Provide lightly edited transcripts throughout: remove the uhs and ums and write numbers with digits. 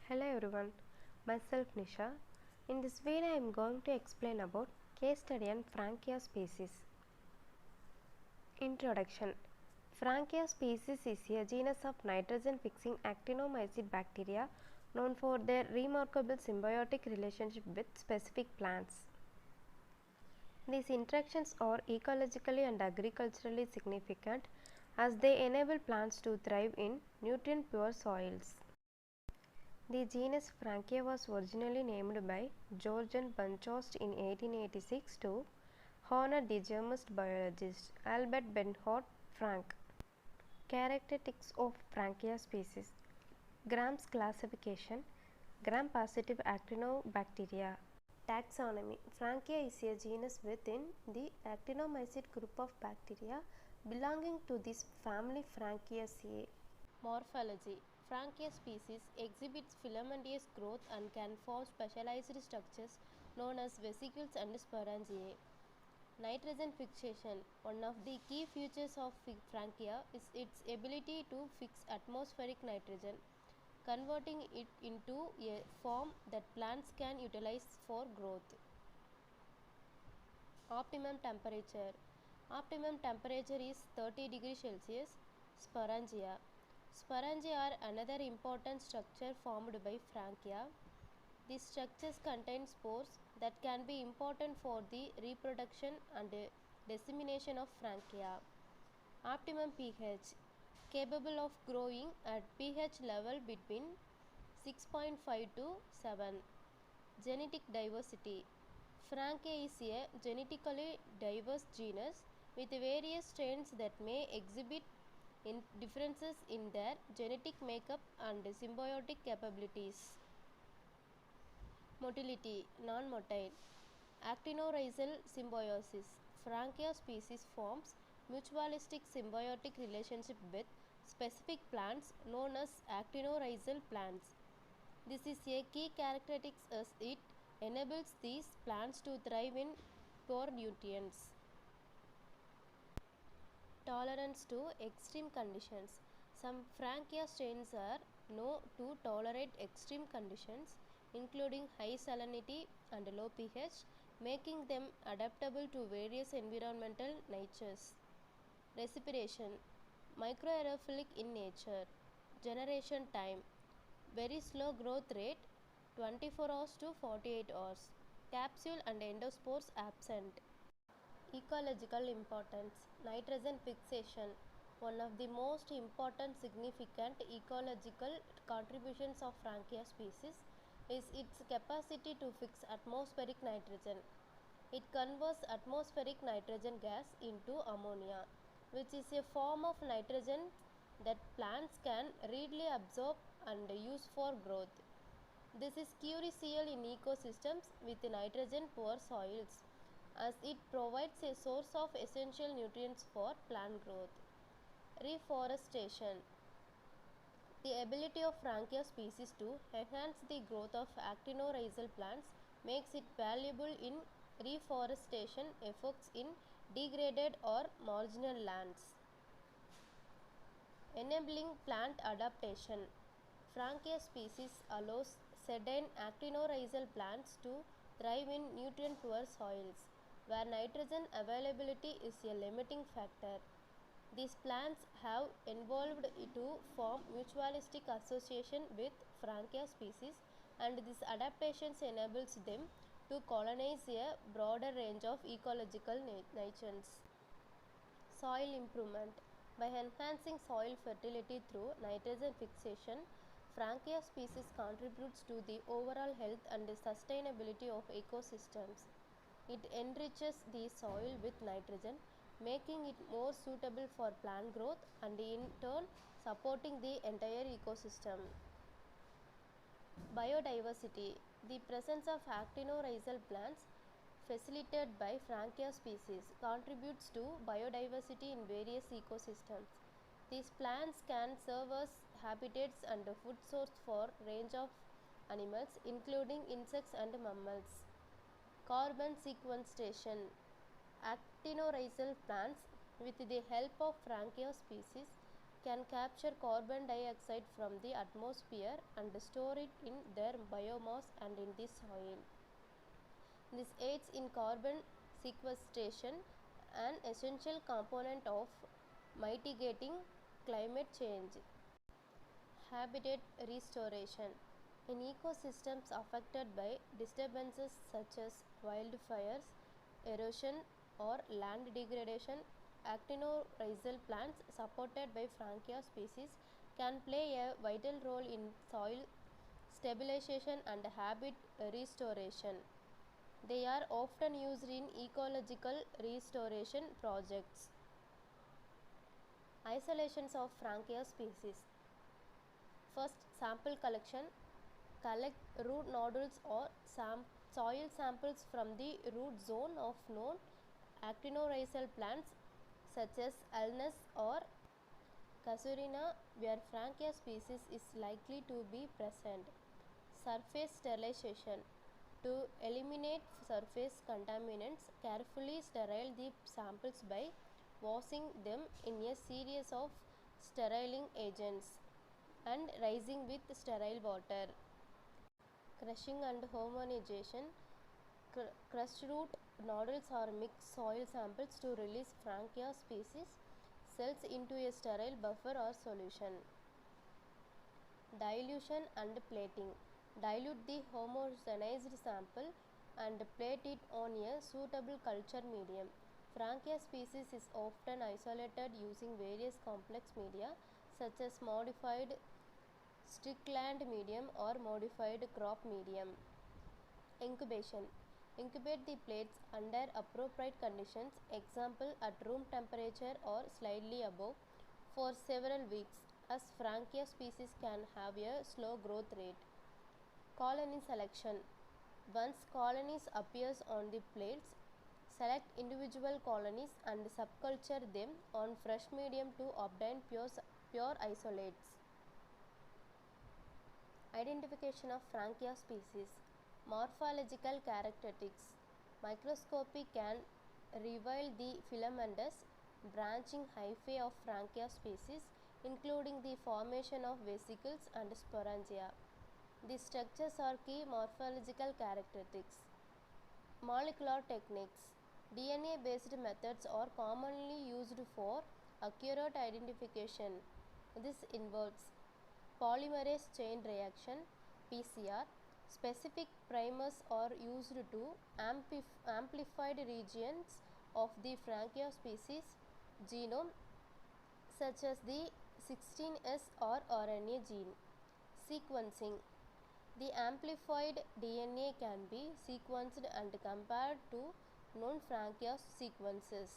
Hello everyone, myself Nisha. In this video I am going to explain about case study on Frankia species. Introduction. Frankia species is a genus of nitrogen fixing actinomycete bacteria known for their remarkable symbiotic relationship with specific plants. These interactions are ecologically and agriculturally significant as they enable plants to thrive in nutrient poor soils. The genus Frankia was originally named by Georgian Bunchorst in 1886 to honor the German biologist Albert Bernhard Frank. Characteristics of Frankia species. Gram's classification. Gram-positive actinobacteria. Taxonomy. Frankia is a genus within the actinomycete group of bacteria belonging to this family Frankiaceae. Morphology. Frankia species exhibits filamentous growth and can form specialized structures known as vesicles and sporangiae. Nitrogen fixation. One of the key features of Frankia is its ability to fix atmospheric nitrogen, converting it into a form that plants can utilize for growth. Optimum temperature. Optimum temperature is 30 degrees Celsius. Sporangia. Sporangia are another important structure formed by Frankia. These structures contain spores that can be important for the reproduction and dissemination of Frankia. Optimum pH. Capable of growing at pH level between 6.5 to 7. Genetic diversity. Frankia is a genetically diverse genus with various strains that may exhibit differences in their genetic makeup and symbiotic capabilities. Motility. Non-motile. Actinorhizal symbiosis. Frankia species forms mutualistic symbiotic relationship with specific plants known as actinorhizal plants. This is a key characteristic as it enables these plants to thrive in poor nutrients. Tolerance to extreme conditions. Some Frankia strains are known to tolerate extreme conditions including high salinity and low pH, making them adaptable to various environmental natures. Respiration. Microaerophilic in nature. Generation time. Very slow growth rate 24 hours to 48 hours. Capsule and endospores absent. Ecological importance. Nitrogen fixation. One of the most important significant ecological contributions of Frankia species is its capacity to fix atmospheric nitrogen. It converts atmospheric nitrogen gas into ammonia, which is a form of nitrogen that plants can readily absorb and use for growth. This is crucial in ecosystems with nitrogen poor soils, as it provides a source of essential nutrients for plant growth. Reforestation. The ability of Frankia species to enhance the growth of actinorhizal plants makes it valuable in reforestation efforts in degraded or marginal lands. Enabling plant adaptation. Frankia species allows certain actinorhizal plants to thrive in nutrient-poor soils, where nitrogen availability is a limiting factor. These plants have evolved to form mutualistic association with Frankia species, and these adaptations enables them to colonize a broader range of ecological niches. Soil improvement. By enhancing soil fertility through nitrogen fixation, Frankia species contributes to the overall health and sustainability of ecosystems. It enriches the soil with nitrogen, making it more suitable for plant growth and in turn supporting the entire ecosystem. Biodiversity. The presence of actinorhizal plants facilitated by Frankia species contributes to biodiversity in various ecosystems. These plants can serve as habitats and food source for a range of animals including insects and mammals. Carbon sequestration. Actinorhizal plants with the help of Frankia species can capture carbon dioxide from the atmosphere and store it in their biomass and in the soil. This aids in carbon sequestration, an essential component of mitigating climate change. Habitat restoration. In ecosystems affected by disturbances such as wildfires, erosion, or land degradation, actinomycel plants supported by Frankia species can play a vital role in soil stabilization and habitat restoration. They are often used in ecological restoration projects. Isolations of Frankia species. First, sample collection. Collect root nodules or soil samples from the root zone of known actinomycel plants such as Alnus or Casuarina, where Frankia species is likely to be present. Surface sterilization. To eliminate surface contaminants, carefully sterile the samples by washing them in a series of steriling agents and rinsing with sterile water. Crushing and homogenization. Crushed root nodules or mixed soil samples to release Frankia species cells into a sterile buffer or solution. Dilution and plating. Dilute the homogenized sample and plate it on a suitable culture medium. Frankia species is often isolated using various complex media such as modified Strickland medium or modified crop medium. Incubation. Incubate the plates under appropriate conditions, example at room temperature or slightly above, for several weeks, as Frankia species can have a slow growth rate. Colony selection. Once colonies appears on the plates, select individual colonies and subculture them on fresh medium to obtain pure isolates. Identification of Frankia species. Morphological characteristics. Microscopy can reveal the filamentous branching hyphae of Frankia species, including the formation of vesicles and sporangia. These structures are key morphological characteristics. Molecular techniques. DNA-based methods are commonly used for accurate identification. This involves polymerase chain reaction (PCR). Specific primers are used to amplified regions of the Frankia species genome, such as the 16S or RNA gene. Sequencing. The amplified DNA can be sequenced and compared to known Frankia sequences.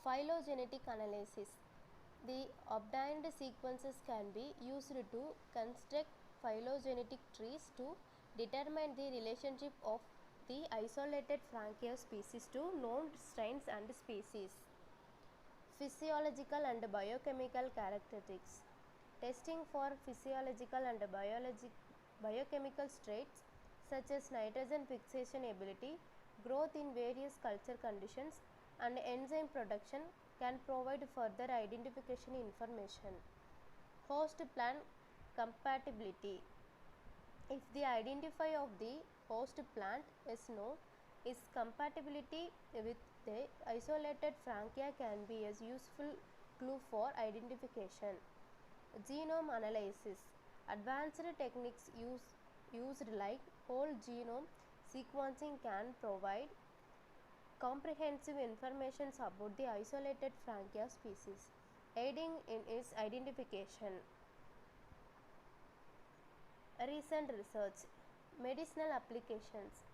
Phylogenetic analysis. The obtained sequences can be used to construct phylogenetic trees to determine the relationship of the isolated Frankia species to known strains and species. Physiological and biochemical characteristics. Testing for physiological and biochemical traits such as nitrogen fixation ability, growth in various culture conditions, and enzyme production can provide further identification information. Host plant compatibility. If the identifier of the host plant is known, its compatibility with the isolated Frankia can be a useful clue for identification. Genome analysis. Advanced techniques used like whole genome sequencing can provide comprehensive information about the isolated Frankia species, aiding in its identification. Recent research. Medicinal applications.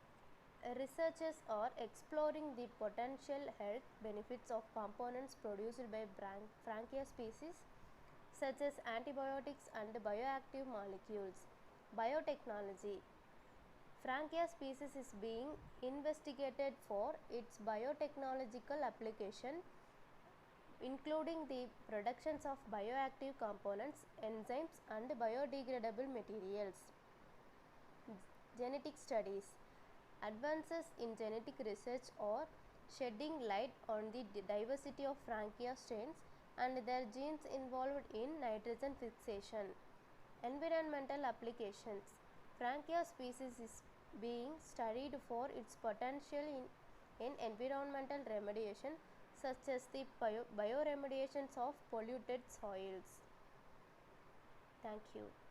Researchers are exploring the potential health benefits of components produced by Frankia species, such as antibiotics and bioactive molecules. Biotechnology. Frankia species is being investigated for its biotechnological application, including the productions of bioactive components, enzymes, and biodegradable materials. Genetic studies. Advances in genetic research are shedding light on the diversity of Frankia strains and their genes involved in nitrogen fixation. Environmental applications. Frankia species is being studied for its potential in environmental remediation, such as the bioremediations of polluted soils. Thank you.